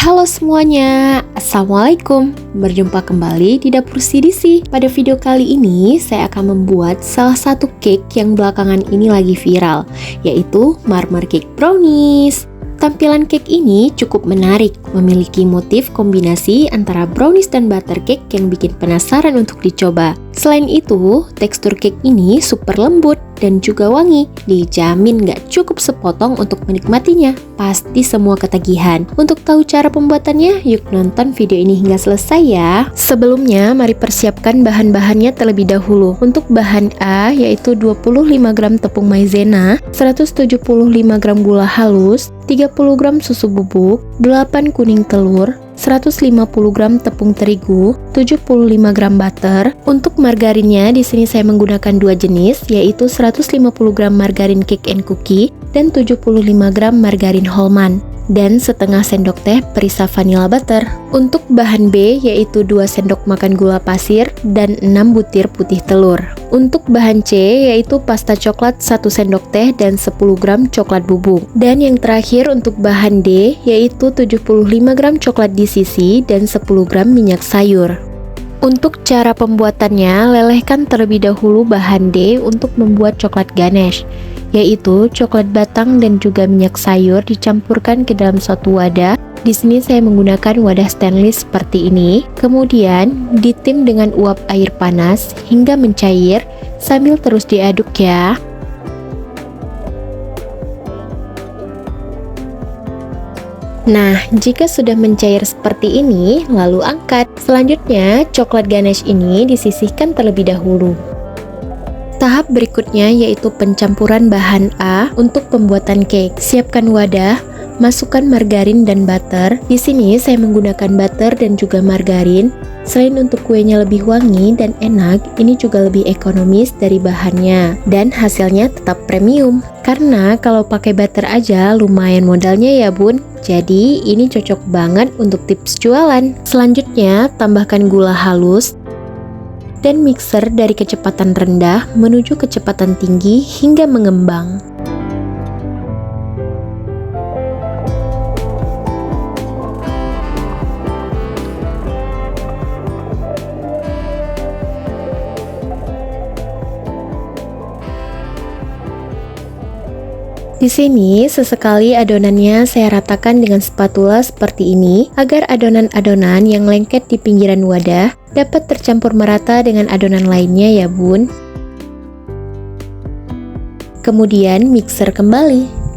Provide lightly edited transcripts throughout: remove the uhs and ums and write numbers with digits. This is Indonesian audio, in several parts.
Halo semuanya, Assalamualaikum. Berjumpa kembali di Dapur CDC. Pada video kali ini, saya akan membuat salah satu cake yang belakangan ini lagi viral, yaitu marmer cake brownies. Tampilan cake ini cukup menarik, memiliki motif kombinasi antara brownies dan butter cake yang bikin penasaran untuk dicoba. Selain itu, tekstur cake ini super lembut dan juga wangi. Dijamin gak cukup sepotong untuk menikmatinya. Pasti semua ketagihan. Untuk tahu cara pembuatannya, yuk nonton video ini hingga selesai ya. Sebelumnya, mari persiapkan bahan-bahannya terlebih dahulu. Untuk bahan A, yaitu 25 gram tepung maizena, 175 gram gula halus, 30 gram susu bubuk, 8 kuning telur, 150 gram tepung terigu, 75 gram butter. Untuk margarinnya di sini saya menggunakan dua jenis, yaitu 150 gram margarin cake and cookie dan 75 gram margarin Hellmann's, dan setengah sendok teh perisa vanilla butter. Untuk bahan B yaitu 2 sendok makan gula pasir dan 6 butir putih telur. Untuk bahan C yaitu pasta coklat 1 sendok teh dan 10 gram coklat bubuk. Dan yang terakhir untuk bahan D yaitu 75 gram coklat DCC dan 10 gram minyak sayur. Untuk cara pembuatannya, lelehkan terlebih dahulu bahan D untuk membuat coklat ganache, yaitu coklat batang dan juga minyak sayur dicampurkan ke dalam suatu wadah. Di sini saya menggunakan wadah stainless seperti ini. Kemudian ditim dengan uap air panas hingga mencair sambil terus diaduk ya. Nah, jika sudah mencair seperti ini, lalu angkat. Selanjutnya, coklat ganache ini disisihkan terlebih dahulu. Tahap berikutnya yaitu pencampuran bahan A untuk pembuatan cake. Siapkan wadah, masukkan margarin dan butter. Di sini saya menggunakan butter dan juga margarin. Selain untuk kuenya lebih wangi dan enak, ini juga lebih ekonomis dari bahannya dan hasilnya tetap premium. Karena kalau pakai butter aja lumayan modalnya ya bun. Jadi ini cocok banget untuk tips jualan. Selanjutnya tambahkan gula halus dan mixer dari kecepatan rendah menuju kecepatan tinggi hingga mengembang. Di sini sesekali adonannya saya ratakan dengan spatula seperti ini agar adonan-adonan yang lengket di pinggiran wadah dapat tercampur merata dengan adonan lainnya ya bun. Kemudian mixer kembali.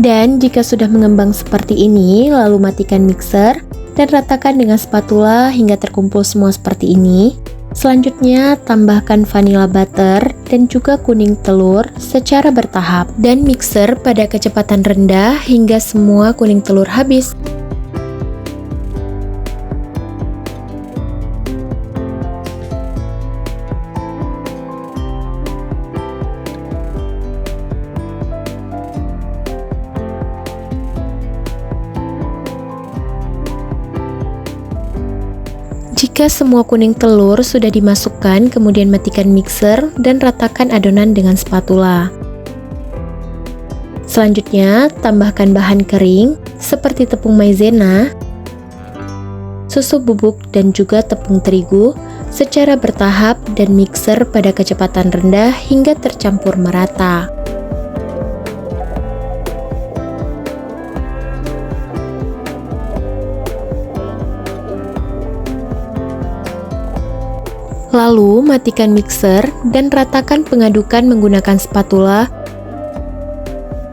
Dan jika sudah mengembang seperti ini, lalu matikan mixer dan ratakan dengan spatula hingga terkumpul semua seperti ini. Selanjutnya, tambahkan vanilla butter dan juga kuning telur secara bertahap dan mixer pada kecepatan rendah hingga semua kuning telur habis. Jika semua kuning telur sudah dimasukkan, kemudian matikan mixer dan ratakan adonan dengan spatula. Selanjutnya, tambahkan bahan kering seperti tepung maizena, susu bubuk dan juga tepung terigu secara bertahap dan mixer pada kecepatan rendah hingga tercampur merata. Lalu matikan mixer dan ratakan pengadukan menggunakan spatula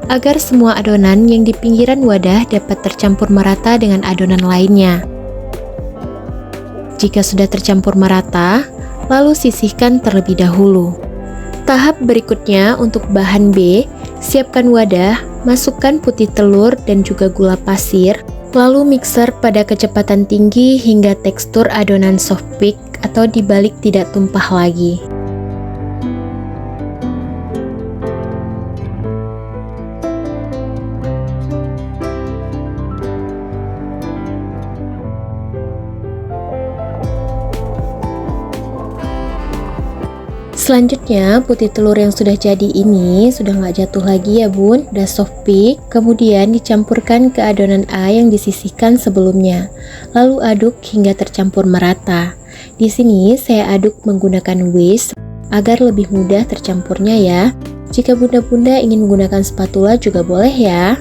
agar semua adonan yang di pinggiran wadah dapat tercampur merata dengan adonan lainnya. Jika sudah tercampur merata, lalu sisihkan terlebih dahulu. Tahap berikutnya untuk bahan B, siapkan wadah, masukkan putih telur dan juga gula pasir, Lalu mixer pada kecepatan tinggi hingga tekstur adonan soft bake atau dibalik tidak tumpah lagi. Selanjutnya, putih telur yang sudah jadi ini sudah nggak jatuh lagi ya bun, udah soft bake. Kemudian dicampurkan ke adonan A yang disisihkan sebelumnya. Lalu aduk hingga tercampur merata. Di sini saya aduk menggunakan whisk agar lebih mudah tercampurnya ya. Jika bunda-bunda ingin menggunakan spatula juga boleh ya.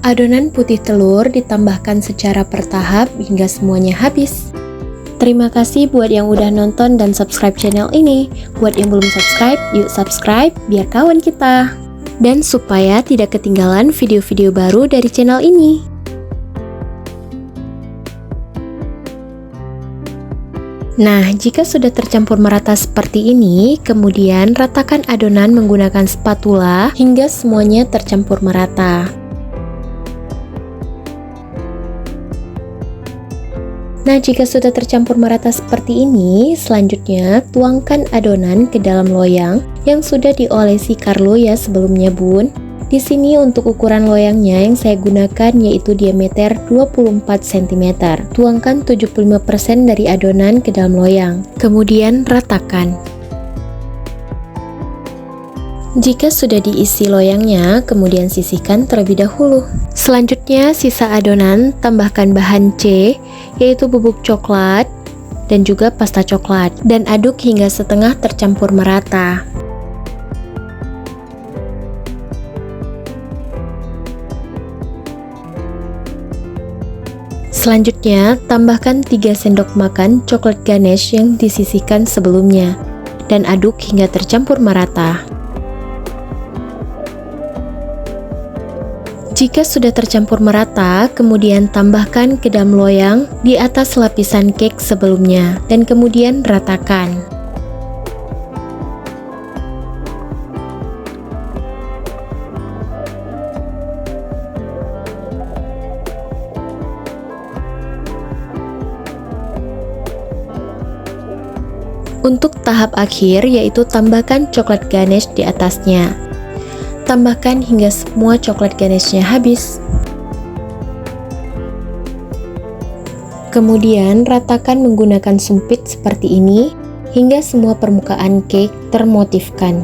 Adonan putih telur ditambahkan secara bertahap hingga semuanya habis. Terima kasih buat yang udah nonton dan subscribe channel ini. Buat yang belum subscribe, yuk subscribe biar kawan kita. Dan supaya tidak ketinggalan video-video baru dari channel ini. Nah, jika sudah tercampur merata seperti ini, kemudian ratakan adonan menggunakan spatula hingga semuanya tercampur merata. Nah, jika sudah tercampur merata seperti ini, selanjutnya tuangkan adonan ke dalam loyang yang sudah diolesi Carlo ya sebelumnya bun. Di sini untuk ukuran loyangnya yang saya gunakan yaitu diameter 24 cm. Tuangkan 75% dari adonan ke dalam loyang. Kemudian ratakan. Jika sudah diisi loyangnya, kemudian sisihkan terlebih dahulu. Selanjutnya, sisa adonan tambahkan bahan C, yaitu bubuk coklat dan juga pasta coklat, dan aduk hingga setengah tercampur merata. Selanjutnya, tambahkan 3 sendok makan coklat ganache yang disisihkan sebelumnya, dan aduk hingga tercampur merata. Jika sudah tercampur merata, kemudian tambahkan ke dalam loyang di atas lapisan cake sebelumnya dan kemudian ratakan. Untuk tahap akhir yaitu tambahkan coklat ganache di atasnya. Tambahkan hingga semua coklat ganache-nya habis. Kemudian ratakan menggunakan sumpit seperti ini hingga semua permukaan cake termotifkan.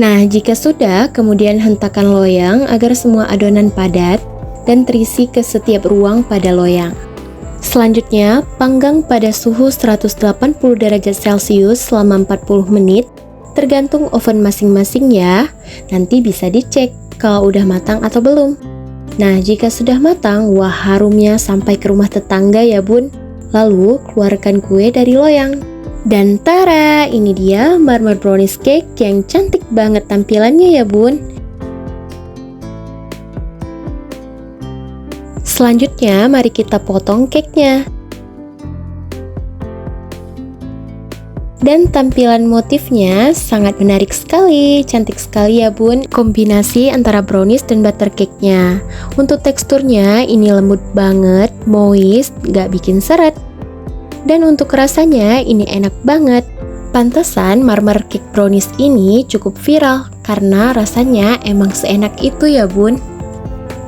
Nah, jika sudah, kemudian hentakan loyang agar semua adonan padat dan terisi ke setiap ruang pada loyang. Selanjutnya, panggang pada suhu 180 derajat Celcius selama 40 menit, tergantung oven masing-masing ya. Nanti bisa dicek kalau udah matang atau belum. Nah, jika sudah matang, wah harumnya sampai ke rumah tetangga ya bun. Lalu, keluarkan kue dari loyang. Dan tara, ini dia marmer brownies cake yang cantik banget tampilannya ya bun. Selanjutnya, mari kita potong cake-nya. Dan tampilan motifnya sangat menarik sekali, cantik sekali ya bun. Kombinasi antara brownies dan butter cake-nya. Untuk teksturnya ini lembut banget, moist, gak bikin seret. Dan untuk rasanya ini enak banget. Pantesan marmer cake brownies ini cukup viral karena rasanya emang seenak itu ya bun.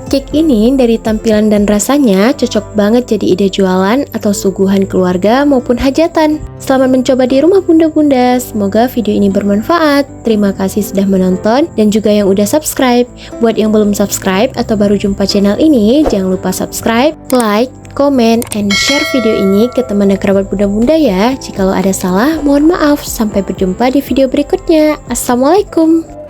Cake ini dari tampilan dan rasanya cocok banget jadi ide jualan atau suguhan keluarga maupun hajatan. Selamat mencoba di rumah bunda-bunda. Semoga video ini bermanfaat. Terima kasih sudah menonton dan juga yang udah subscribe. Buat yang belum subscribe atau baru jumpa channel ini, jangan lupa subscribe, like, komen, and share video ini ke teman dan kerabat bunda-bunda ya. Jikalau ada salah, mohon maaf. Sampai berjumpa di video berikutnya. Assalamualaikum.